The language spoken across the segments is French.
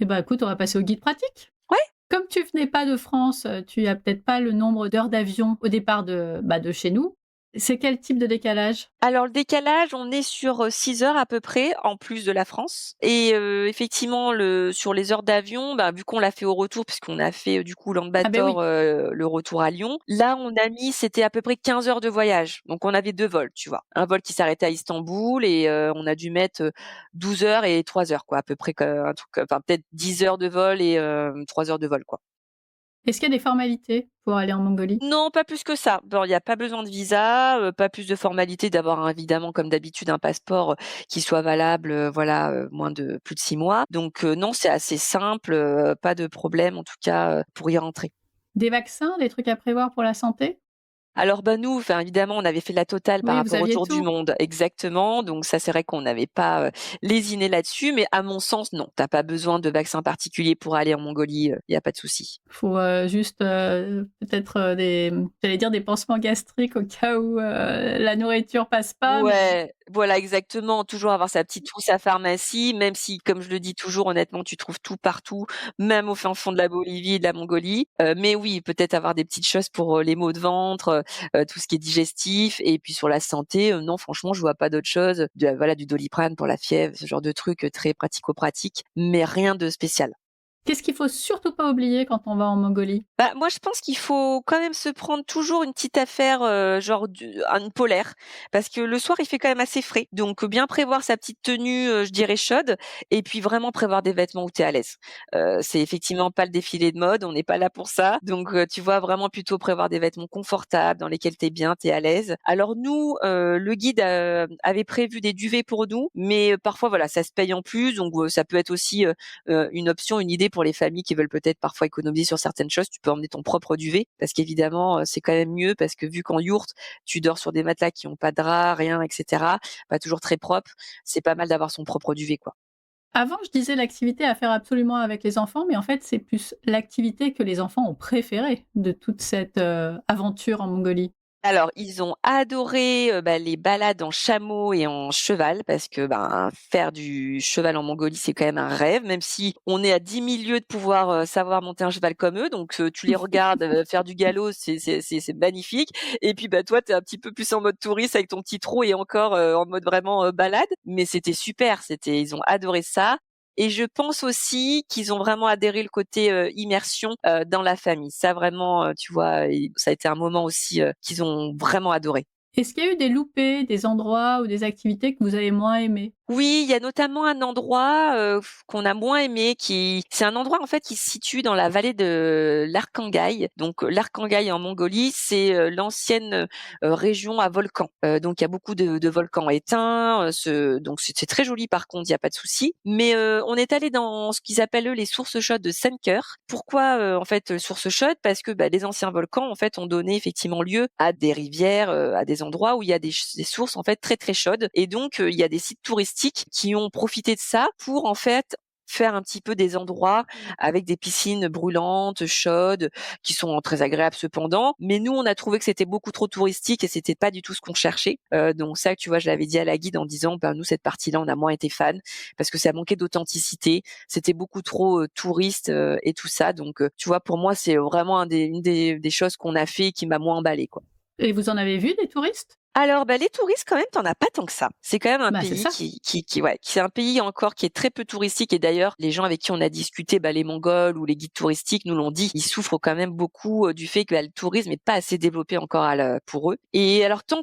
Eh ben, écoute, on va passer au guide pratique. Ouais. Comme tu venais pas de France, tu as peut-être pas le nombre d'heures d'avion au départ de chez nous. C'est quel type de décalage? Alors le décalage, on est sur, 6 heures à peu près, en plus de la France et effectivement sur les heures d'avion, bah, vu qu'on l'a fait au retour puisqu'on a fait, du coup Ah ben oui. Ulaanbaatar, le retour à Lyon, là on a mis c'était à peu près 15 heures de voyage. Donc on avait 2 vols, tu vois? Un vol qui s'arrêtait à Istanbul et on a dû mettre, 12 heures et 3 heures quoi, à peu près un truc, enfin peut-être 10 heures de vol et 3 heures de vol, quoi. Est-ce qu'il y a des formalités pour aller en Mongolie? Non, pas plus que ça. Bon, il y a pas besoin de visa, pas plus de formalités, d'avoir évidemment comme d'habitude un passeport, qui soit valable, voilà, moins de plus de 6 mois. Donc non, c'est assez simple, pas de problème en tout cas, pour y rentrer. Des vaccins, des trucs à prévoir pour la santé? Alors, bah, nous, enfin, évidemment, on avait fait la totale par Oui, vous rapport au aviez tour du tout? monde. Exactement, donc ça, c'est vrai qu'on n'avait pas, lésiné là-dessus, mais à mon sens, non. Tu as pas besoin de vaccin particulier pour aller en Mongolie, il y a pas de souci. Faut, juste, peut-être, j'allais dire des pansements gastriques au cas où, la nourriture passe pas, mais Ouais, voilà exactement, toujours avoir sa petite trousse à pharmacie, même si, comme je le dis toujours, honnêtement, tu trouves tout partout, même au fin fond de la Bolivie et de la Mongolie. Mais oui, peut-être avoir des petites choses pour, les maux de ventre, tout ce qui est digestif et puis sur la santé, non franchement, je vois pas d'autre chose. Voilà, du Doliprane pour la fièvre, ce genre de trucs, très pratico-pratiques, mais rien de spécial. qu'est-ce qu'il faut surtout pas oublier quand on va en Mongolie? Bah, moi, je pense qu'il faut quand même se prendre toujours une petite affaire, genre une polaire, parce que le soir, il fait quand même assez frais. Donc, bien prévoir sa petite tenue, je dirais chaude et puis vraiment prévoir des vêtements où tu es à l'aise. C'est effectivement pas le défilé de mode, on n'est pas là pour ça. Donc, tu vois, vraiment plutôt prévoir des vêtements confortables, dans lesquels tu es bien, tu es à l'aise. Alors nous, le guide, avait prévu des duvets pour nous, mais parfois, voilà, ça se paye en plus. Donc, ça peut être aussi, une option, une idée pour les familles qui veulent peut-être parfois économiser sur certaines choses. Tu peux emmener ton propre duvet parce qu'évidemment, c'est quand même mieux parce que vu qu'en yourte, tu dors sur des matelas qui ont pas de drap, rien et cetera, pas toujours très propre, c'est pas mal d'avoir son propre duvet, quoi. Avant, je disais l'activité à faire absolument avec les enfants, mais en fait, c'est plus l'activité que les enfants ont préférée de toute cette, aventure en Mongolie. Alors, ils ont adoré, bah, les balades en chameau et en cheval parce que, ben, faire du cheval en Mongolie, c'est quand même un rêve, même si on est à 10 000 lieues de pouvoir, savoir monter un cheval comme eux. Donc, tu les regardes, faire du galop, c'est magnifique et puis, bah, toi, tu es un petit peu plus en mode touriste avec ton petit trot et encore, en mode vraiment, balade. Mais c'était super, ils ont adoré ça et je pense aussi qu'ils ont vraiment adhéré le côté, immersion, dans la famille. Ça vraiment, tu vois, ça a été un moment aussi, qu'ils ont vraiment adoré. Est-ce qu'il y a eu des loupés, des endroits ou des activités que vous avez moins aimés? Oui, il y a notamment un endroit, qu'on a moins aimé c'est un endroit en fait qui se situe dans la vallée de l'Arkhangaï. Donc, l'Arkhangaï en Mongolie, c'est, l'ancienne, région à volcans. Donc il y a beaucoup de volcans éteints, donc c'est très joli par contre, il y a pas de souci. Mais, on est allé dans ce qu'ils appellent eux les sources chaudes de Senker. Pourquoi, en fait, sources chaudes? Parce que, bah, les anciens volcans en fait ont donné effectivement lieu à des rivières, à des endroits où il y a des sources en fait très, très chaudes et donc, il y a des sites touristiques qui ont profité de ça pour en fait faire un petit peu des endroits avec des piscines brûlantes, chaudes, qui sont très agréables cependant. Mais nous, on a trouvé que c'était beaucoup trop touristique et c'était pas du tout ce qu'on cherchait. Donc ça, tu vois, je l'avais dit à la guide en disant, ben nous cette partie-là, on a moins été fan parce que ça manquait d'authenticité. C'était beaucoup trop touriste et tout ça. Donc tu vois, pour moi, c'est vraiment une des choses qu'on a fait qui m'a moins emballé, quoi. Et vous en avez vu des touristes? Alors, bah, les touristes quand même, tu en as pas tant que ça. C'est quand même un Bah, c'est pays ça. ouais, c'est un pays encore qui est très peu touristique et d'ailleurs, les gens avec qui on a discuté, bah, les Mongols ou les guides touristiques nous l'ont dit, ils souffrent quand même beaucoup, du fait que, bah, le tourisme est pas assez développé encore pour eux et alors tu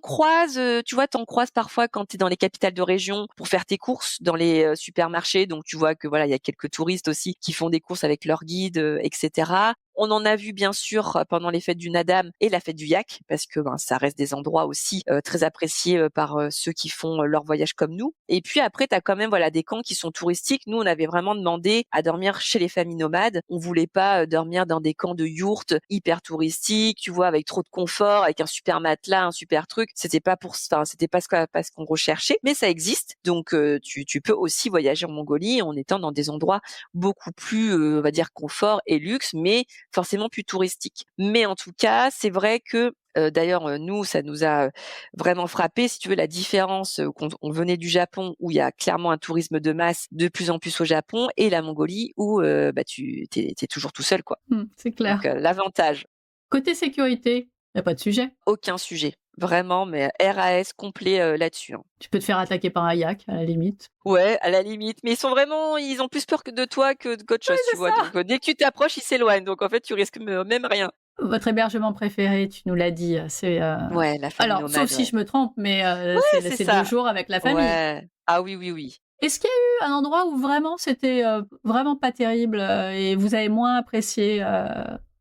vois, tu croises parfois quand tu es dans les capitales de région pour faire tes courses dans les, supermarchés donc tu vois que voilà, il y a quelques touristes aussi qui font des courses avec leurs guides, et cetera. On en a vu bien sûr pendant les fêtes du Nadam et la fête du Yak parce que, ben, ça reste des endroits aussi, très appréciés, par, ceux qui font, leur voyage comme nous et puis après tu as quand même, voilà, des camps qui sont touristiques. Nous, on avait vraiment demandé à dormir chez les familles nomades. On voulait pas, dormir dans des camps de yourtes hyper touristiques, tu vois? Avec trop de confort, avec un super matelas, un super truc. C'était pas ce qu'on recherchait, mais ça existe donc tu peux aussi voyager en Mongolie en étant dans des endroits beaucoup plus, on va dire confort et luxe, mais forcément plus touristique. Mais en tout cas, c'est vrai que D'ailleurs, nous, ça nous a, vraiment frappé. Si tu veux, la différence, quand on venait du Japon où il y a clairement un tourisme de masse de plus en plus au Japon et la Mongolie où, bah, tu es toujours tout seul, quoi. C'est Donc, clair. l'avantage, Côté sécurité, il y a pas de sujet. aucun sujet, vraiment, mais RAS complet, là-dessus, hein. Tu peux te faire attaquer par un yak, à la limite. Ouais, à la limite, mais ils ont plus peur que de toi qu'autre Oui, chose, tu c'est vois? ça! Donc, dès que tu t'approches, ils s'éloignent, donc en fait, tu risques même rien. Votre hébergement préféré, tu nous l'as dit, Ouais, la famille alors sauf nomade, si ouais. je me trompe, mais Ouais, c'est c'est 2 ça. jours avec la famille. Ouais. Ah oui, oui, oui. Est-ce qu'il y a eu un endroit où vraiment c'était, vraiment pas terrible, et vous avez moins apprécié,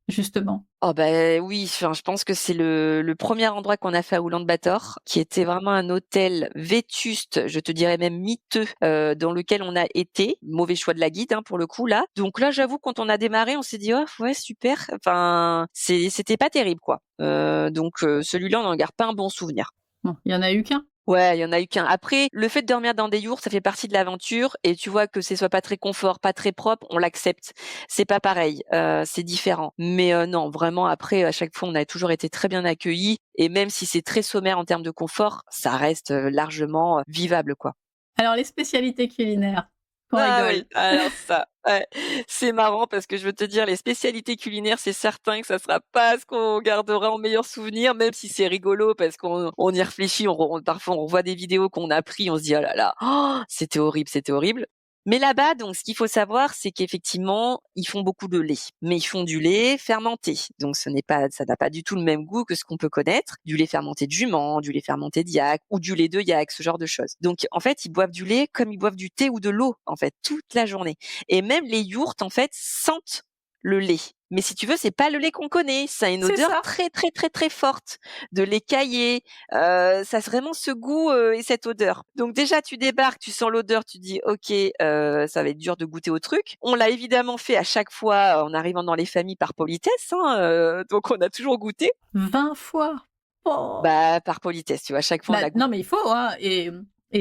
justement? Oh bah, oui, enfin, je pense que c'est le 1er endroit qu'on a fait à Oulan-Bator, qui était vraiment un hôtel vétuste, je te dirais même miteux, dans lequel on a été. Mauvais choix de la guide, hein, pour le coup, là. Donc là, j'avoue, quand on a démarré, on s'est dit: «Oh ouais, super». Enfin, c'était pas terrible, quoi. Donc celui-là, on n'en garde pas un bon souvenir. Bon, il y en a eu qu'un? Ouais, il y en a eu qu'un. Après, le fait de dormir dans des yourtes, ça fait partie de l'aventure et tu vois que ce soit pas très confort, pas très propre, on l'accepte. C'est pas pareil, c'est différent. Mais non, vraiment après, à chaque fois, on a toujours été très bien accueillis et même si c'est très sommaire en termes de confort, ça reste, largement, vivable, quoi. Alors les spécialités culinaires, qu'on Ah oui, rigole. alors ça, ouais, c'est marrant parce que je veux te dire, les spécialités culinaires, c'est certain que ça sera pas ce qu'on gardera en meilleur souvenir, même si c'est rigolo parce qu'on y réfléchit, parfois on revoit des vidéos qu'on a pris, on se dit: «Oh là là, oh, c'était horrible, c'était horrible». Mais là-bas, donc ce qu'il faut savoir, c'est qu'effectivement, ils font beaucoup de lait, mais ils font du lait fermenté. Donc ça n'a pas du tout le même goût que ce qu'on peut connaître, du lait fermenté de jument, du lait fermenté de yak ou du lait de yak, ce genre de choses. Donc en fait, ils boivent du lait comme ils boivent du thé ou de l'eau, en fait, toute la journée. Et même les yourtes, en fait, sentent le lait. Mais si tu veux, c'est pas le lait qu'on connaît. Ça a une C'est odeur ça. très, très, très, très forte de lait caillé. Ça a vraiment ce goût, et cette odeur. Donc déjà, tu débarques, tu sens l'odeur, tu dis: «OK, ça va être dur de goûter au truc». On l'a évidemment fait à chaque fois, en arrivant dans les familles par politesse, hein, donc on a toujours goûté. 20 fois! Oh! Bah, par politesse, tu vois? À chaque fois, on Bah, a non, goûté. mais il faut, hein, et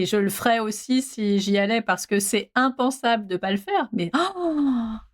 je le ferais aussi si j'y allais parce que c'est impensable de pas le faire, mais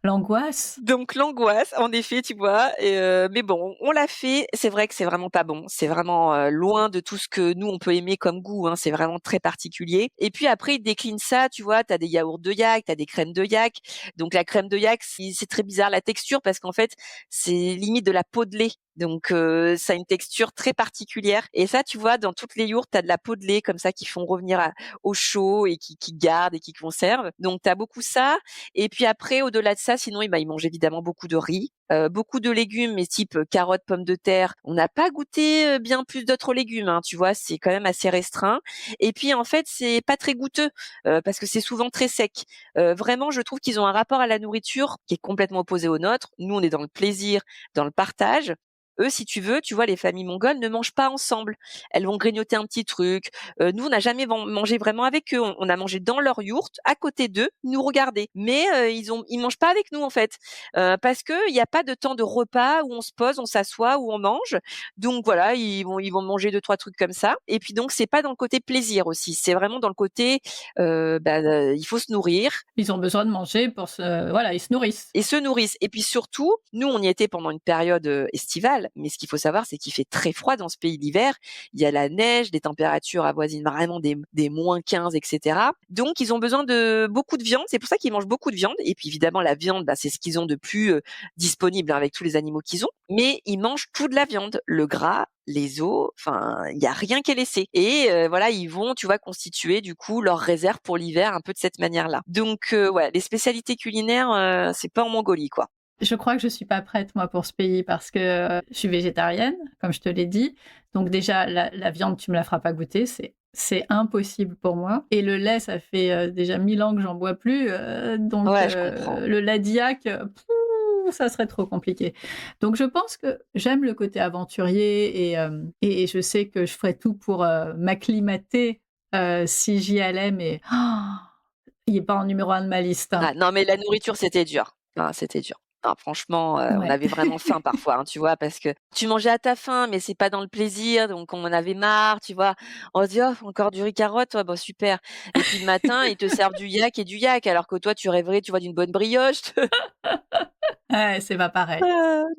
l'angoisse! Donc l'angoisse, en effet, tu vois? Et mais bon, on l'a fait. C'est vrai que c'est vraiment pas bon. C'est vraiment, loin de tout ce que nous, on peut aimer comme goût, hein. C'est vraiment très particulier et puis après, ils déclinent ça, tu vois? Tu as des yaourts de yak, tu as des crèmes de yak. Donc la crème de yak, c'est très bizarre la texture parce qu'en fait, c'est limite de la peau de lait. Donc ça a une texture très particulière et ça, tu vois, dans toutes les yourtes, tu as de la peau de lait comme ça qui font revenir au chaud et qui gardent et qui conservent. Donc tu as beaucoup ça et puis après, au-delà de ça, sinon, ils mangent évidemment beaucoup de riz, beaucoup de légumes, mais type, carottes, pommes de terre. On n'a pas goûté, bien plus d'autres légumes, hein, tu vois? C'est quand même assez restreint et puis, en fait, c'est pas très goûteux, parce que c'est souvent très sec. Vraiment, je trouve qu'ils ont un rapport à la nourriture qui est complètement opposé au nôtre. Nous, on est dans le plaisir, dans le partage. Eux, si tu veux, tu vois, les familles mongoles ne mangent pas ensemble. Elles vont grignoter un petit truc. Nous, on n'a jamais mangé vraiment avec eux. On a mangé dans leur yourte, à côté d'eux, ils nous regardaient. Mais ils mangent pas avec nous en fait, parce que il y a pas de temps de repas où on se pose, on s'assoit, où on mange. Donc voilà, ils vont manger 2-3 trucs comme ça. Et puis donc c'est pas dans le côté plaisir aussi. C'est vraiment dans le côté, il faut se nourrir Ils ont besoin de manger pour se voilà, ils se nourrissent. et se nourrissent. Et puis surtout, nous, on y était pendant une période, estivale, mais ce qu'il faut savoir, c'est qu'il fait très froid dans ce pays l'hiver. Il y a la neige, des températures avoisinent vraiment des -15 et cetera. Donc ils ont besoin de beaucoup de viande, c'est pour ça qu'ils mangent beaucoup de viande et puis évidemment la viande, bah, c'est ce qu'ils ont de plus, disponible, hein, avec tous les animaux qu'ils ont. Mais ils mangent toute la viande, le gras, les os, enfin, il y a rien qui est laissé et voilà, ils vont, tu vois, constituer du coup leur réserve pour l'hiver un peu de cette manière-là. Donc ouais, les spécialités culinaires, c'est pas en Mongolie, quoi. Je crois que je suis pas prête moi pour ce pays parce que, je suis végétarienne, comme je te l'ai dit. Donc déjà la viande, tu me la feras pas goûter, c'est impossible pour moi et le lait, ça fait, déjà 1000 ans que j'en bois plus, donc Ouais, je comprends. le lait d'yak, ça serait trop compliqué. Donc je pense que j'aime le côté aventurier et je sais que je ferais tout pour, m'acclimater, si j'y allais, mais il est pas en numéro 1 de ma liste, hein. Ah non, mais la nourriture, c'était dur. Ah, c'était dur. Ah franchement, on Ouais. avait vraiment faim parfois, hein, tu vois? Parce que tu mangeais à ta faim, mais c'est pas dans le plaisir, donc on en avait marre, tu vois? On se dit: «Oh, encore du riz carotte? Ouais, bah, super» et puis le matin, ils te servent du yak et du yak, alors que toi, tu rêverais, tu vois, d'une bonne brioche. Ouais, c'est pas pareil.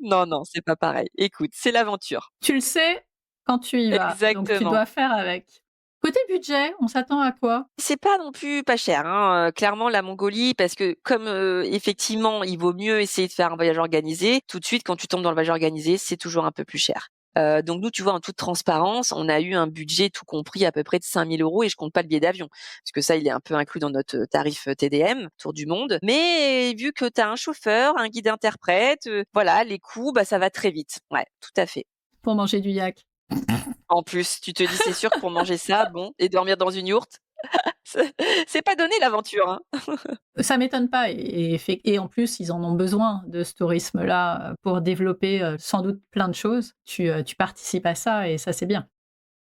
Non, non, c'est pas pareil. Écoute, c'est l'aventure. Tu le sais, quand tu y vas. Donc tu Exactement. dois faire avec. Côté budget, on s'attend à quoi? C'est pas non plus pas cher, hein, clairement la Mongolie parce que comme, effectivement, il vaut mieux essayer de faire un voyage organisé, tout de suite quand tu tombes dans le voyage organisé, c'est toujours un peu plus cher. Donc nous, tu vois, en toute transparence, on a eu un budget tout compris à peu près de 5 000 € et je compte pas le billet d'avion. Parce que ça, il est un peu inclus dans notre, tarif, TDM, tour du monde. Mais vu que tu as un chauffeur, un guide interprète, voilà, les coûts, bah, ça va très vite. Ouais, tout à fait. Pour manger du yak? En plus, tu te dis: «C'est sûr que pour manger ça, bon et dormir dans une yourte, c'est c'est pas donné l'aventure, hein». Ça m'étonne pas et en plus, ils en ont besoin de ce tourisme-là, pour développer, sans doute plein de choses. Tu participes à ça et ça, c'est bien.